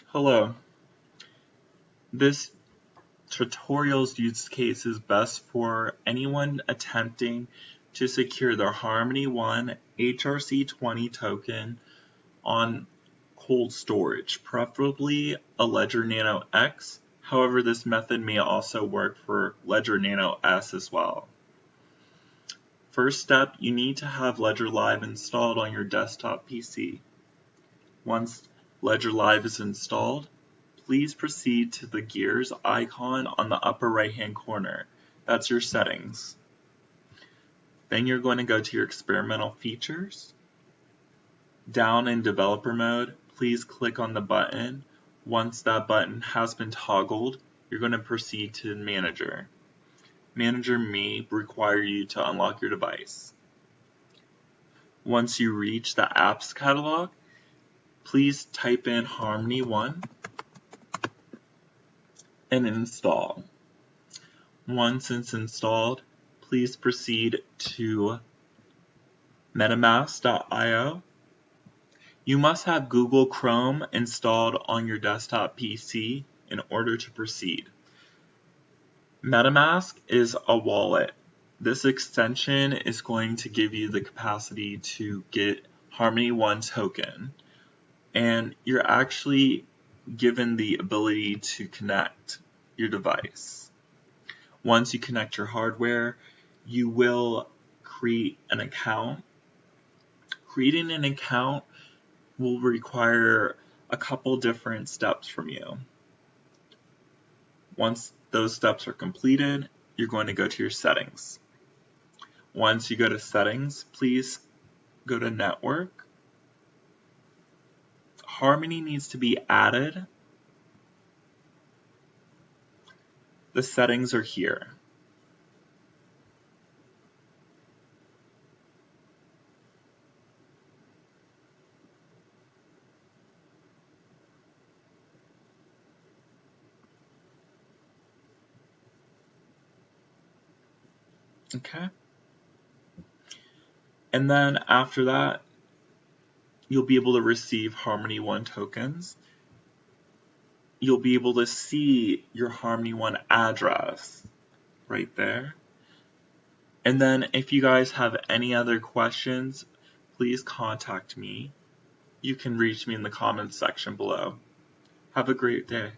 Hello. This tutorial's use case is best for anyone attempting to secure their Harmony One HRC20 token on cold storage, preferably a Ledger Nano X. However, this method may also work for Ledger Nano S as well. First step, you need to have Ledger Live installed on your desktop PC. Once Ledger Live is installed, please proceed to the gears icon on the upper right hand corner. That's your settings. Then you're going to go to your experimental features. Down in developer mode, please click on the button. Once that button has been toggled, you're going to proceed to manager. Manager may require you to unlock your device. Once you reach the apps catalog, please type in Harmony One and install. Once it's installed, please proceed to metamask.io. You must have Google Chrome installed on your desktop PC in order to proceed. MetaMask is a wallet. This extension is going to give you the capacity to get Harmony One token, and you're actually given the ability to connect your device. Once you connect your hardware, you will create an account. Creating an account will require a couple different steps from you. Once those steps are completed, you're going to go to your settings. Once you go to settings, please go to network. Harmony needs to be added. The settings are here. Okay. And then after that, you'll be able to receive Harmony One tokens. You'll be able to see your Harmony One address right there. And then if you guys have any other questions, please contact me. You can reach me in the comments section below. Have a great day.